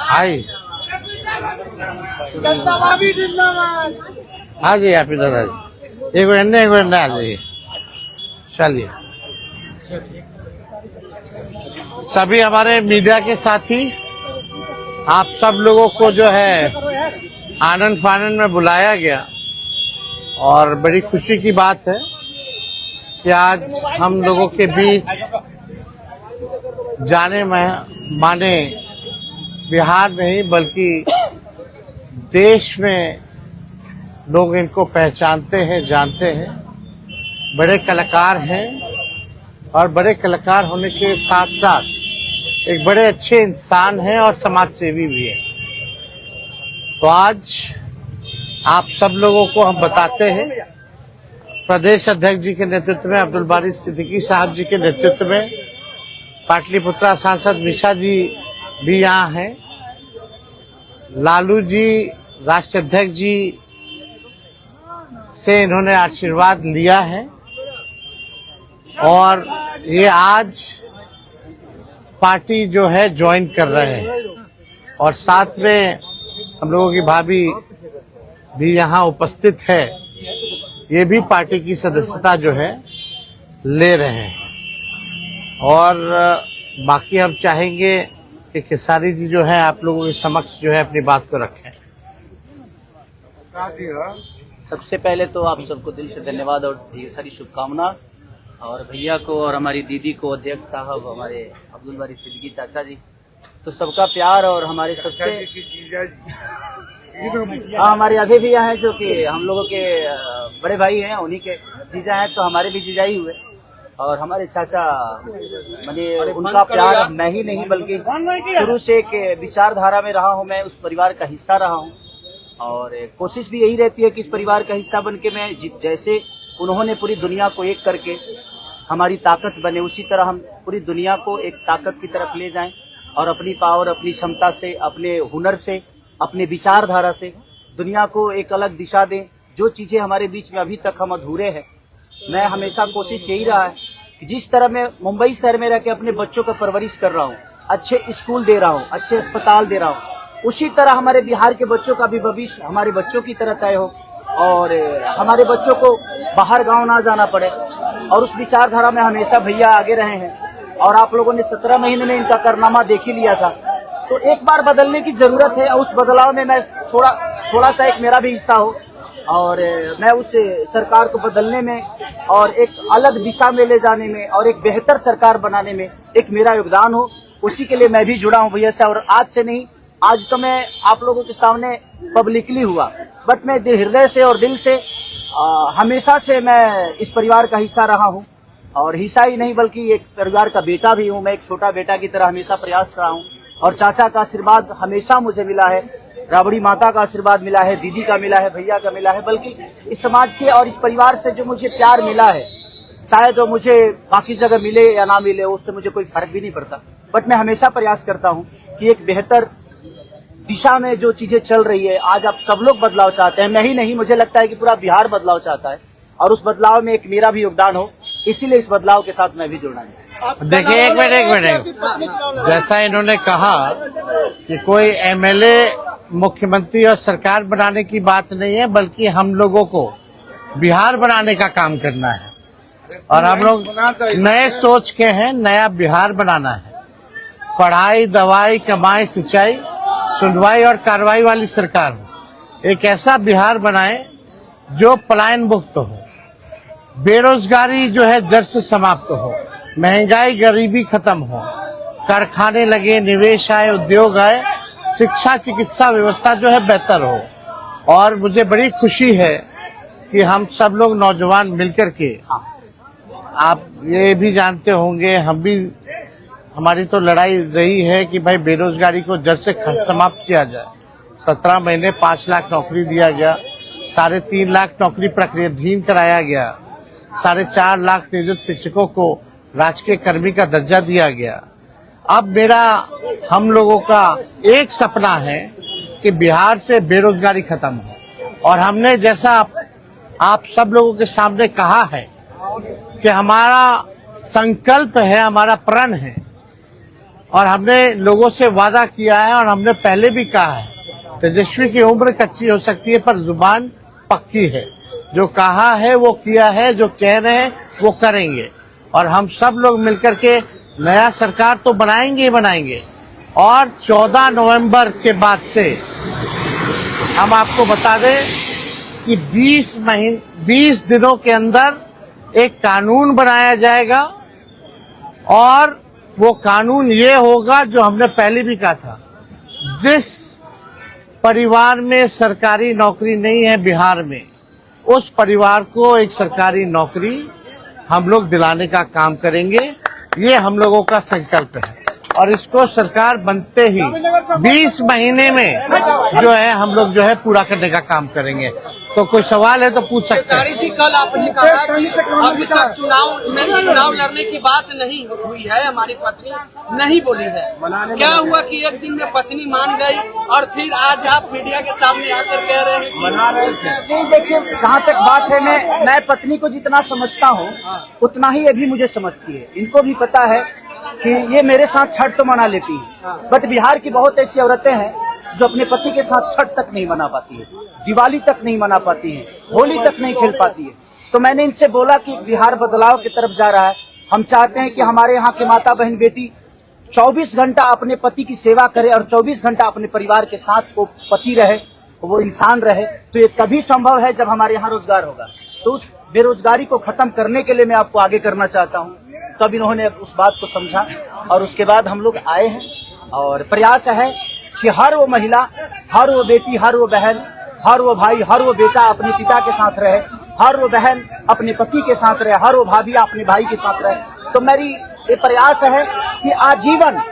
हाय आ जाइए आप इधर आ जाइए, एक मिनट आ जाइए। चलिए सभी हमारे मीडिया के साथी, आप सब लोगों को जो है आनंद फानंद में बुलाया गया और बड़ी खुशी की बात है कि आज हम लोगों के बीच जाने माने बिहार नहीं बल्कि देश में लोग इनको पहचानते हैं, जानते हैं। बड़े कलाकार हैं और बड़े कलाकार होने के साथ साथ एक बड़े अच्छे इंसान हैं और समाज सेवी भी हैं। तो आज आप सब लोगों को हम बताते हैं, प्रदेश अध्यक्ष जी के नेतृत्व में, अब्दुल बारी सिद्दीकी साहब जी के नेतृत्व में, पाटलिपुत्रा सांसद मिशा जी भी यहाँ हैं, लालू जी राष्ट्रीय अध्यक्ष जी से इन्होंने आशीर्वाद लिया है और ये आज पार्टी जो है ज्वाइन कर रहे हैं और साथ में हम लोगों की भाभी भी यहाँ उपस्थित है, ये भी पार्टी की सदस्यता जो है ले रहे हैं। और बाकी हम चाहेंगे कि खेसारी जी जो है आप लोगों के समक्ष जो है अपनी बात को रखें। सबसे पहले तो आप सबको दिल से धन्यवाद और ढेर सारी शुभकामना, और भैया को और हमारी दीदी को, अध्यक्ष साहब, हमारे अब्दुल बारी सिद्दीकी चाचा जी, तो सबका प्यार और हमारे सबसे हमारे अभी भी यहाँ है जो कि हम लोगों के बड़े भाई हैं, उन्हीं के जीजा हैं, तो हमारे भी जीजा ही हुए। और हमारे चाचा मैंने उनका प्यार मैं ही नहीं बल्कि शुरू से एक विचारधारा में रहा हूँ, मैं उस परिवार का हिस्सा रहा हूँ और कोशिश भी यही रहती है कि इस परिवार का हिस्सा बन के मैं जैसे उन्होंने पूरी दुनिया को एक करके हमारी ताकत बने, उसी तरह हम पूरी दुनिया को एक ताकत की तरफ ले जाएं और अपनी पावर, अपनी क्षमता से, अपने हुनर से, अपने विचारधारा से दुनिया को एक अलग दिशा दें। जो चीजें हमारे बीच में अभी तक हम अधूरे हैं, मैं हमेशा कोशिश यही रहा है कि जिस तरह मैं मुंबई शहर में रह के अपने बच्चों का परवरिश कर रहा हूँ, अच्छे स्कूल दे रहा हूँ, अच्छे अस्पताल दे रहा हूँ, उसी तरह हमारे बिहार के बच्चों का भी भविष्य हमारे बच्चों की तरह तय हो और हमारे बच्चों को बाहर गांव ना जाना पड़े। और उस विचारधारा में हमेशा भैया आगे रहे हैं और आप लोगों ने 17 महीने में इनका कारनामा देख ही लिया था। तो एक बार बदलने की जरूरत है और उस बदलाव में मैं थोड़ा सा एक मेरा भी हिस्सा हो और मैं उस सरकार को बदलने में और एक अलग दिशा में ले जाने में और एक बेहतर सरकार बनाने में एक मेरा योगदान हो, उसी के लिए मैं भी जुड़ा हूँ भैया से। और आज से नहीं, आज तो मैं आप लोगों के सामने पब्लिकली हुआ, बट मैं हृदय से और दिल से हमेशा से मैं इस परिवार का हिस्सा रहा हूँ और हिस्सा ही नहीं बल्कि एक परिवार का बेटा भी हूँ। मैं एक छोटा बेटा की तरह हमेशा प्रयास रहा हूँ और चाचा का आशीर्वाद हमेशा मुझे मिला है, राबड़ी माता का आशीर्वाद मिला है, दीदी का मिला है, भैया का मिला है, बल्कि इस समाज के और इस परिवार से जो मुझे प्यार मिला है, शायद वो मुझे बाकी जगह मिले या ना मिले उससे मुझे कोई फर्क भी नहीं पड़ता। बट मैं हमेशा प्रयास करता हूँ कि एक बेहतर दिशा में जो चीजें चल रही है, आज आप सब लोग बदलाव चाहते हैं, मैं ही नहीं, मुझे लगता है कि पूरा बिहार बदलाव चाहता है और उस बदलाव में एक मेरा भी योगदान हो, इसीलिए इस बदलाव के साथ मैं भी जुड़ना है। देखिए एक मिनट, जैसा इन्होंने कहा कि कोई एमएलए मुख्यमंत्री और सरकार बनाने की बात नहीं है, बल्कि हम लोगों को बिहार बनाने का काम करना है और हम लोग नए सोच के हैं, नया बिहार बनाना है। पढ़ाई, दवाई, कमाई, सिंचाई, सुनवाई और कार्रवाई वाली सरकार हो। एक ऐसा बिहार बनाए जो पलायन मुक्त हो, बेरोजगारी जो है जड़ से समाप्त हो, महंगाई गरीबी खत्म हो, कारखाने लगे, निवेश आए, उद्योग आए, शिक्षा चिकित्सा व्यवस्था जो है बेहतर हो। और मुझे बड़ी खुशी है कि हम सब लोग नौजवान मिलकर के, आप ये भी जानते होंगे, हम भी, हमारी तो लड़ाई रही है कि भाई बेरोजगारी को जड़ से समाप्त किया जाए। 17 महीने 5 लाख नौकरी दिया गया, 3.5 लाख नौकरी प्रक्रियाधीन कराया गया, 4.5 लाख नियोजित शिक्षकों को राजकीय कर्मी का दर्जा दिया गया। अब मेरा, हम लोगों का एक सपना है कि बिहार से बेरोजगारी खत्म हो और हमने जैसा आप सब लोगों के सामने कहा है कि हमारा संकल्प है, हमारा प्रण है और हमने लोगों से वादा किया है और हमने पहले भी कहा है, तेजस्वी की उम्र कच्ची हो सकती है पर जुबान पक्की है। जो कहा है वो किया है, जो कह रहे हैं वो करेंगे और हम सब लोग मिलकर के नया सरकार तो बनाएंगे ही बनाएंगे। और 14 नवंबर के बाद से हम आपको बता दें कि 20 दिनों के अंदर एक कानून बनाया जाएगा और वो कानून ये होगा जो हमने पहले भी कहा था, जिस परिवार में सरकारी नौकरी नहीं है बिहार में, उस परिवार को एक सरकारी नौकरी हम लोग दिलाने का काम करेंगे। ये हम लोगों का संकल्प है और इसको सरकार बनते ही 20 महीने में जो है हम लोग जो है पूरा करने का काम करेंगे। तो कोई सवाल है तो पूछ सकते हैं। जी, कल आपने कहा कि अभी तक चुनाव लड़ने की बात नहीं हुई है, हमारी पत्नी नहीं बोली है। क्या हुआ कि एक दिन में पत्नी मान गई और फिर आज आप मीडिया के सामने आकर कह रहे हैं मना रहे थे? नहीं, देखिए जहाँ तक बात है, मैं पत्नी को जितना समझता हूँ उतना ही ये भी मुझे समझती है। इनको भी पता है कि ये मेरे साथ छठ तो मना लेती है, बट बिहार की बहुत ऐसी औरतें हैं जो अपने पति के साथ छठ तक नहीं मना पाती है, दिवाली तक नहीं मना पाती है, होली तक नहीं खेल पाती है। तो मैंने इनसे बोला कि बिहार बदलाव की तरफ जा रहा है। हम चाहते हैं कि हमारे यहाँ के माता बहन बेटी 24 घंटा अपने पति की सेवा करे और 24 घंटा अपने परिवार के साथ वो पति रहे, वो इंसान रहे। तो ये तभी संभव है जब हमारे यहाँ रोजगार होगा। तो उस बेरोजगारी को खत्म करने के लिए मैं आपको आगे करना चाहता हूँ। तब इन्होंने उस बात को समझा और उसके बाद हम लोग आए हैं और प्रयास है कि हर वो महिला, हर वो बेटी, हर वो बहन, हर वो भाई, हर वो बेटा अपने पिता के साथ रहे, हर वो बहन अपने पति के साथ रहे, हर वो भाभी अपने भाई के साथ रहे। तो मेरी ये प्रयास है कि आजीवन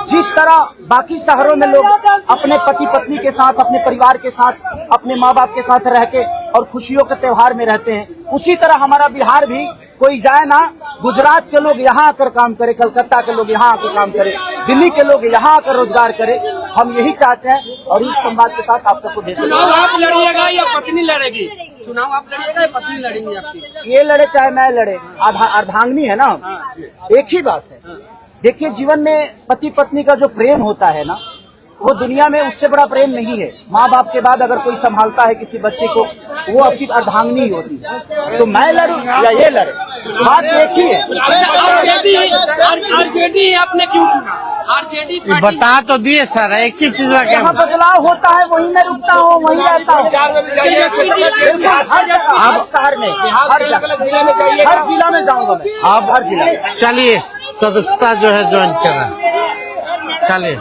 जिस तरह बाकी शहरों में लोग अपने पति पत्नी के साथ, अपने परिवार के साथ, अपने माँ बाप के साथ रह के और खुशियों के त्योहार में रहते हैं, उसी तरह हमारा बिहार भी कोई जाए ना, गुजरात के लोग यहाँ आकर काम करे, कलकत्ता के लोग यहाँ आकर काम करे, दिल्ली के लोग यहाँ आकर रोजगार करे। हम यही चाहते हैं और इस संवाद के साथ आप सबको भेज। चुनाव आप लड़िएगा या पत्नी लड़ेगी? चुनाव आप लड़िएगा या पत्नी लड़ेंगी आपकी? ये लड़े चाहे मैं लड़े, अर्धांगिनी है ना, एक ही बात है। देखिए जीवन में पति पत्नी का जो प्रेम होता है ना, वो दुनिया में उससे बड़ा प्रेम नहीं है। माँ बाप के बाद अगर कोई संभालता है किसी बच्चे को, वो आपकी अर्धांगिनी ही होती है। तो मैं लड़ूं या ये लड़े, बात एक ही है। आरजेडी आपने क्यों चुना? आरजेडी बता तो दिए सर, एक ही चीज में जहाँ बदलाव होता है वहीं मैं रुकता हूँ, वहीं रहता हूँ। अब शहर में, हर जिला में जाऊंगा मैं। आप हर जिला, चलिए सदस्यता जो है ज्वाइन करें, चलिए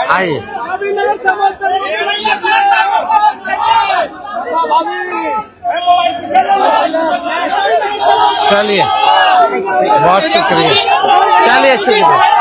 आइए। चलिए बहुत शुक्रिया, चलिए शुक्रिया।